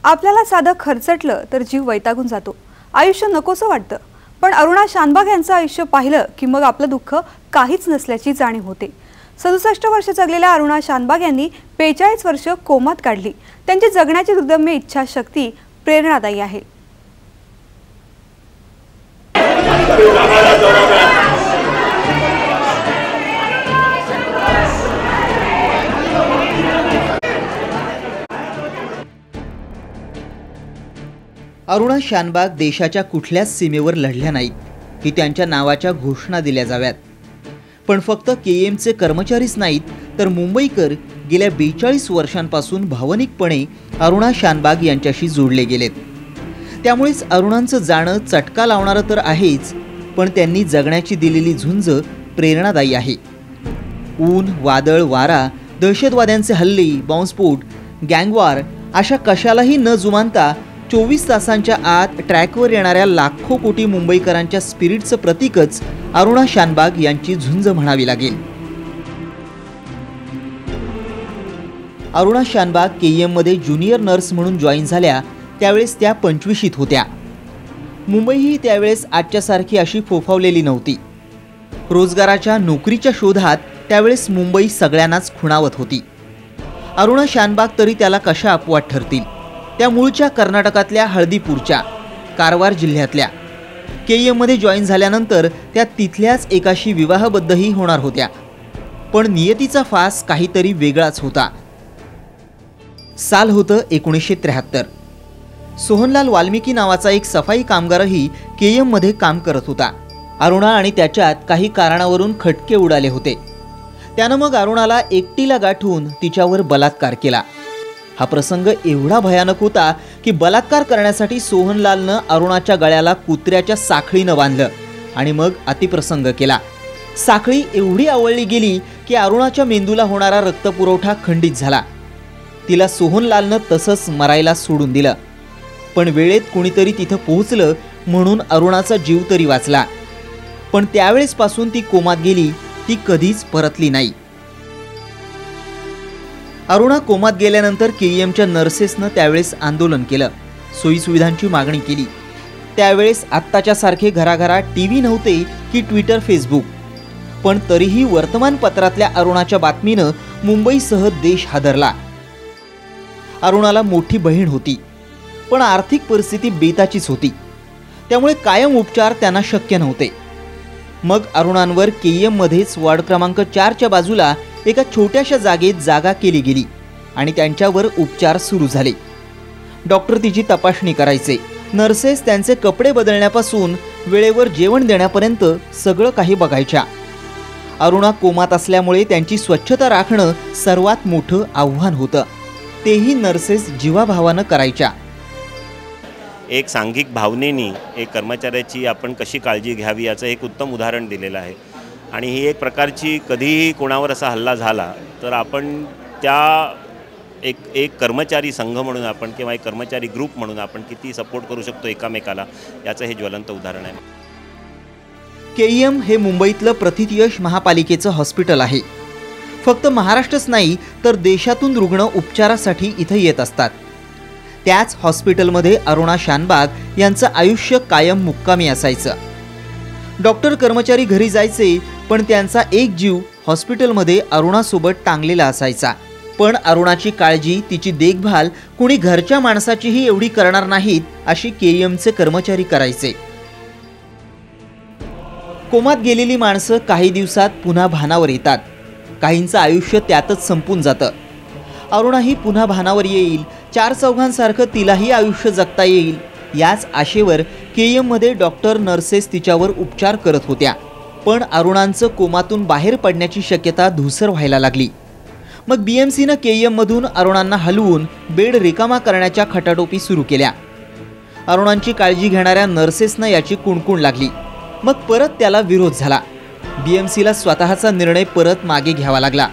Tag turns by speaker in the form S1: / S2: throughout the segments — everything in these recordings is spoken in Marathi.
S1: आपल्याला साधं खर्चटलं तर जीव वैतागून जातो, आयुष्य नकोसं वाटतं। पण अरुणा शानबाग यांचं आयुष्य पाहिलं की मग आपलं दुःख काहीच नसल्याची जाणीव होते। 67 वर्ष जगलेल्या अरुणा शानबाग यांनी 45 वर्ष कोमात काढली। त्यांची जगण्याची दुर्दम्य इच्छाशक्ती प्रेरणादायी आहे।
S2: अरुणा शानबाग देशाच्या कुठल्याच सीमेवर लढल्या नाहीत की त्यांच्या नावाच्या घोषणा दिल्या जाव्यात, पण फक्त केएमचे कर्मचारीच नाहीत तर मुंबईकर गेल्या 42 वर्षांपासून भावनिकपणे अरुणा शानबाग यांच्याशी जोडले गेलेत। त्यामुळेच अरुणांचं जाणं चटका लावणारं तर आहेच, पण त्यांनी जगण्याची दिलेली झुंज प्रेरणादायी आहे। ऊन, वादळ, वारा, दहशतवाद्यांचे हल्ले, बॉम्बस्फोट, गँगवॉर अशा कशालाही न जुमानता 24 तासांच्या आत ट्रॅकवर येणाऱ्या लाखो कोटी मुंबईकरांच्या स्पिरिटचं प्रतीकच अरुणा शानबाग यांची झुंज म्हणावी लागेल। अरुणा शानबाग केईएममध्ये ज्युनियर नर्स म्हणून जॉईन झाल्या त्यावेळेस त्या 25शीत होत्या। मुंबईही त्यावेळेस आजच्यासारखी अशी फोफावलेली नव्हती। रोजगाराच्या नोकरीच्या शोधात त्यावेळेस मुंबई सगळ्यांनाच खुणावत होती। अरुणा शानबाग तरी त्याला कशा अपवाद ठरतील। त्या मूळच्या कर्नाटकातल्या हळदीपूरच्या, कारवार जिल्ह्यातल्या। केईएममध्ये जॉईन झाल्यानंतर त्या तिथल्याच एकाशी विवाहबद्धही होणार होत्या, पण नियतीचा फास काहीतरी वेगळाच होता। साल होतं 1973। सोहनलाल वाल्मिकी नावाचा एक सफाई कामगारही केईएममध्ये काम करत होता। अरुणा आणि त्याच्यात काही कारणावरून खटके उडाले होते। त्यानं मग अरुणाला एकटीला गाठून तिच्यावर बलात्कार केला। हा प्रसंग एवढा भयानक होता की बलात्कार करण्यासाठी सोहनलालनं अरुणाच्या गळ्याला कुत्र्याच्या साखळीनं बांधलं आणि मग अतिप्रसंग केला। साखळी एवढी आवळली गेली की अरुणाच्या मेंदूला होणारा रक्तपुरवठा खंडित झाला। तिला सोहनलालनं तसंच मरायला सोडून दिलं, पण वेळेत कोणीतरी तिथं पोहोचलं म्हणून अरुणाचा जीव तरी वाचला। पण त्यावेळेसपासून ती कोमात गेली, ती कधीच परतली नाही। अरुणा कोमात गेल्यानंतर केईएमच्या नर्सेसनं त्यावेळेस आंदोलन केलं, सोयीसुविधांची मागणी केली। त्यावेळेस आत्ताच्या सारखे घराघरात टीव्ही नव्हते की ट्विटर, फेसबुक, पण तरीही वर्तमानपत्रातल्या अरुणाच्या बातमीनं मुंबईसह देश हादरला। अरुणाला मोठी बहीण होती, पण आर्थिक परिस्थिती बेताचीच होती, त्यामुळे कायम उपचार त्यांना शक्य नव्हते। मग अरुणांवर केईएममध्येच वॉर्ड क्रमांक 4च्या बाजूला एका छोट्याशा जागेत जागा केली गेली आणि त्यांच्यावर उपचार सुरू झाले। डॉक्टर तिची तपासणी करायचे, नर्सेस त्यांचे कपडे बदलण्यापासून वेळेवर जेवण देण्यापर्यंत सगळं काही बघायच्या। अरुणा कोमात असल्यामुळे त्यांची स्वच्छता राखणं सर्वात मोठं आव्हान होतं, तेही नर्सेस जीवाभावानं करायच्या।
S3: एक सांघिक भावनेनी एक कर्मचाऱ्याची आपण कशी काळजी घ्यावी याचं एक उत्तम उदाहरण दिलेलं आहे। आणि ही एक प्रकारची कधीही कोणावर असा हल्ला झाला तर आपण त्या एक कर्मचारी संघ म्हणून आपण किंवा एक कर्मचारी ग्रुप म्हणून आपण किती सपोर्ट करू शकतो एकमेकाला, याचं हे ज्वलंत उदाहरण आहे।
S2: केईएम हे मुंबईतलं प्रथितयश महापालिकेचं हॉस्पिटल आहे। फक्त महाराष्ट्रच नाही तर देशातून रुग्ण उपचारासाठी इथं येत असतात। त्याच हॉस्पिटलमध्ये अरुणा शानबाग यांचं आयुष्य कायम मुक्कामी असायचं। डॉक्टर, कर्मचारी घरी जायचे, पण त्यांचा एक जीव हॉस्पिटलमध्ये अरुणासोबत टांगलेला असायचा। पण अरुणाची काळजी, तिची देखभाल कुणी घरच्या माणसाचीही एवढी करणार नाहीत अशी केईएमचे कर्मचारी करायचे। कोमात गेलेली माणसं काही दिवसात पुन्हा भानावर येतात, काहींचं आयुष्य त्यातच संपून जातं। अरुणाही पुन्हा भानावर येईल, 4 चौघांसारखं तिलाही आयुष्य जगता येईल याच आशेवर केईएममध्ये डॉक्टर, नर्सेस तिच्यावर उपचार करत होत्या। पण अरुणांचं कोमातून बाहेर पडण्याची शक्यता धूसर व्हायला लागली। मग बीएमसीनं केईएममधून अरुणांना हलवून बेड रिकामा करण्याच्या खटाटोपी सुरू केल्या। अरुणांची काळजी घेणाऱ्या नर्सेसनं याची कुणकुण लागली, मग परत त्याला विरोध झाला। बीएमसीला स्वतःचा निर्णय परत मागे घ्यावा लागला।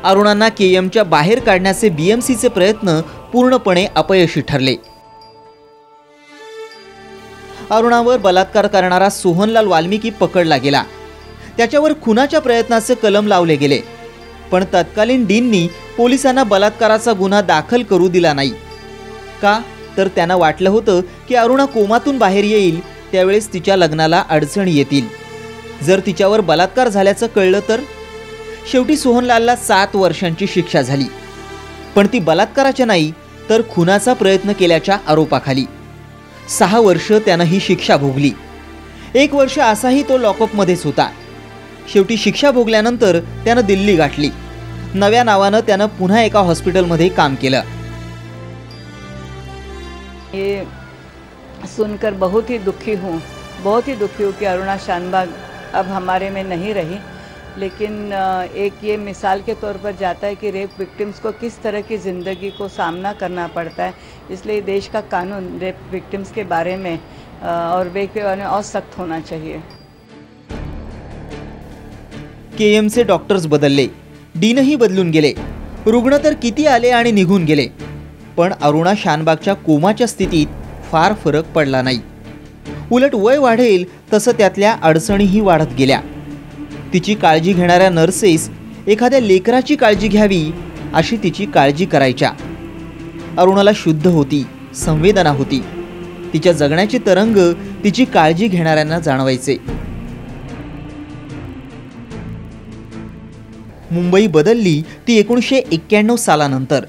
S2: अरुणांना केईएमच्या बाहेर काढण्याचे बीएमसीचे प्रयत्न पूर्णपणे अपयशी ठरले। अरुणावर बलात्कार करणारा सोहनलाल वाल्मिकी पकडला गेला। त्याच्यावर खुनाच्या प्रयत्नाचे कलम लावले गेले, पण तत्कालीन डीननी पोलिसांना बलात्काराचा गुन्हा दाखल करू दिला नाही। का? तर त्यांना वाटलं होतं की अरुणा कोमातून बाहेर येईल त्यावेळेस तिच्या लग्नाला अडचणी येतील. जर तिच्यावर बलात्कार झाल्याचं कळलं तर? शेवटी सोहनलालला 7 वर्षांची शिक्षा झाली, पण ती बलात्काराच्या नाही तर खुनाचा प्रयत्न केल्याच्या आरोपाखाली. 6 वर्ष त्यानं ही शिक्षा भोगली. 1 वर्ष असाही तो लॉकअपमध्येच होता. शेवटी शिक्षा भोगल्यानंतर त्यानं दिल्ली गाठली. नव्या नावानं त्यानं पुन्हा एका हॉस्पिटलमध्ये काम केलं.
S4: ये सुनकर बहुत ही दुखी हूँ कि अरुणा शानबाग अब हमारे में नहीं रही, लेकिन एक ये मिसाल के तौर पर जाता है कि रेप विक्टिम्स को किस तरह की ज़िंदगी को सामना करना पड़ता है. इसलिए देश का कानून रेप विक्टिम्स के बारे में और रेप के बारे में और सख्त होना चाहिए.
S2: केएमचे डॉक्टर्स बदलले, डीनही बदलून गेले, रुग्ण तर किती आले आणि निघून गेले, पण अरुणा शानबागच्या कोमाच्या स्थितीत फार फरक पडला नाही. उलट वय वाढेल तसं त्यातल्या अडचणीही वाढत गेल्या. तिची काळजी घेणाऱ्या नर्सेस एखाद्या लेकराची काळजी घ्यावी अशी तिची काळजी करायच्या. अरुणाला शुद्ध होती, संवेदना होती. तिच्या जगण्याचे तरंग तिची काळजी घेणाऱ्यांना जाणवायचे. मुंबई बदलली ती 1991 सालानंतर.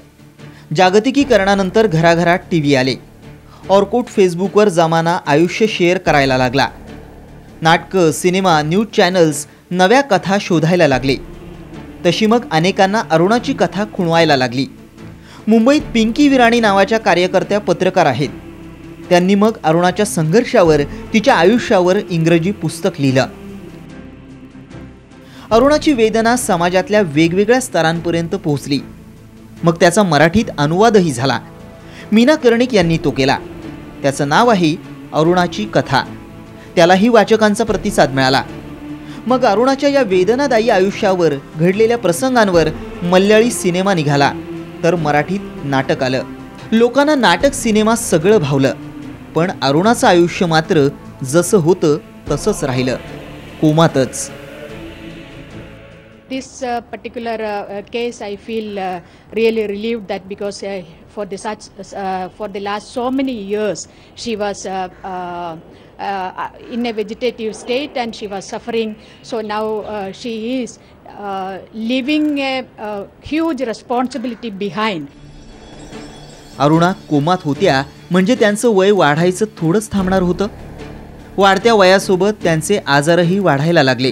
S2: जागतिकीकरणानंतर घराघरात टीव्ही आले. ऑर्कुट, फेसबुकवर जमाना आयुष्य शेअर करायला लागला. नाटकं, सिनेमा, न्यूज चॅनल्स नव्या कथा शोधायला लागले. तशी मग अनेकांना अरुणाची कथा खुणवायला लागली. मुंबईत पिंकी विराणी नावाच्या कार्यकर्त्या पत्रकार आहेत. त्यांनी मग अरुणाच्या संघर्षावर, तिच्या आयुष्यावर इंग्रजी पुस्तक लिहिलं. अरुणाची वेदना समाजातल्या वेगवेगळ्या स्तरांपर्यंत पोहोचली. मग त्याचा मराठीत अनुवादही झाला. मीना कर्णिक यांनी तो केला. त्याचं नाव आहे अरुणाची कथा. त्यालाही वाचकांचा प्रतिसाद मिळाला. मग अरुणाच्या या वेदनादायी आयुष्यावर, घडलेल्या प्रसंगांवर मल्याळी सिनेमा निघाला, तर मराठीत नाटक आलं. लोकांना नाटक, सिनेमा सगळं भावलं, पण अरुणाचं आयुष्य मात्र जसं होतं तसंच राहिलं, कोमातच.
S5: This particular case, I feel really relieved that because for the last so many years she was in a vegetative state and she was suffering. So now she is leaving a huge responsibility behind.
S2: Aruna कोमात होत्या म्हणजे त्यांचं वय वाढायचं थोडंच थांबणार होतं. वाढत्या वयासोबत त्यांचे आजारही वाढायला लागले.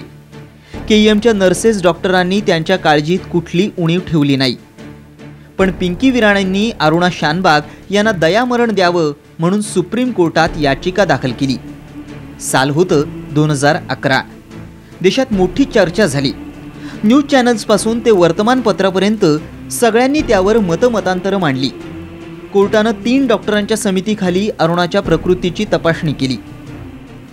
S2: केईएमच्या नर्सेस, डॉक्टरांनी त्यांच्या काळजीत कुठली उणीव ठेवली नाही. पण पिंकी विराणींनी अरुणा शानबाग यांना दयामरण द्यावं म्हणून सुप्रीम कोर्टात याचिका दाखल केली. साल होतं 2011. देशात मोठी चर्चा झाली. न्यूज चॅनल्सपासून ते वर्तमानपत्रापर्यंत सगळ्यांनी त्यावर मतमतांतरं मांडली. कोर्टानं 3 डॉक्टरांच्या समितीखाली अरुणाच्या प्रकृतीची तपासणी केली.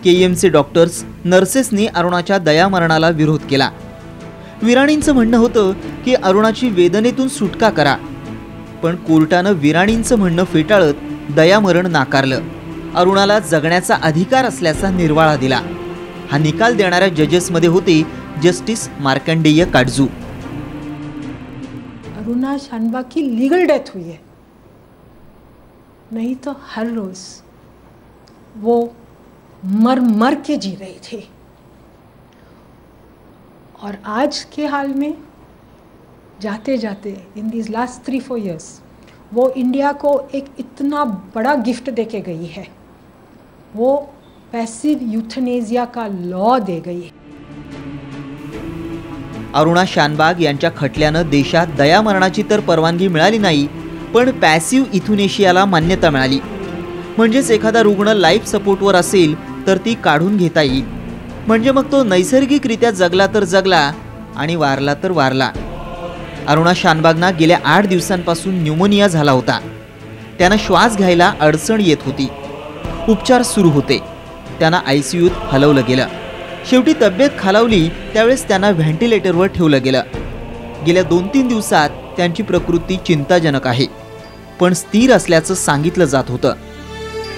S2: केईएमचे डॉक्टर्स, नर्सेसनी अरुणाच्या दयामरणाला विरोध केला. विराणींचं म्हणणं होतं की अरुणाची वेदनेतून सुटका करा, पण कोर्टानं विराणींचं म्हणणं फेटाळत दयामरण नाकारलं. अरुणाला जगण्याचा अधिकार असल्याचा निर्वाळा दिला. हा निकाल देणाऱ्या जजेसमध्ये होते जस्टिस मार्कंडेय काटजू.
S6: अरुणा शानबाग की लीगल डेथ हुई है, नहीं तो हर रोज वो मर मर के जी रही थी. और आज के हाल में जाते जाते इन दीज लास्ट 3-4 years वो इंडिया को एक इतना बड़ा गिफ्ट देके गई है. वो पैसिव यूथनेजिया का लॉ दे गई.
S2: अरुणा शानबाग यांच्या खटल्यानं देशात दयामरणाची तर परवानगी मिळाली नाही, पण पॅसिव्ह इथुनेशियाला मान्यता मिळाली. म्हणजेच एखादा रुग्ण लाईफ सपोर्टवर असेल तर ती काढून घेता येईल. म्हणजे मग तो नैसर्गिकरित्या जगला तर जगला आणि वारला तर वारला. अरुणा शानबागना गेल्या 8 दिवसांपासून न्यूमोनिया झाला होता. त्यांना श्वास घ्यायला अडचण येत होती. उपचार सुरू होते. त्यांना ICUत हलवलं गेलं. शेवटी तब्येत खालावली त्यावेळेस त्यांना व्हेंटिलेटरवर ठेवलं गेलं. गेल्या 2-3 दिवसात त्यांची प्रकृती चिंताजनक आहे, पण स्थिर असल्याचं सांगितलं जात होतं.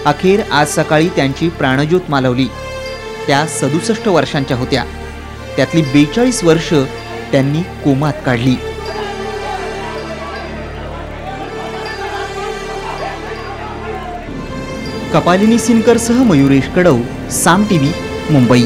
S2: अखेर आज सकाळी त्यांची प्राणज्योत मालवली. त्या 67 वर्षांच्या होत्या. त्यातली 42 वर्ष त्यांनी कोमात काढली. कपालिनी सिनकरसह मयुरेश कडव, साम टीव्ही, मुंबई।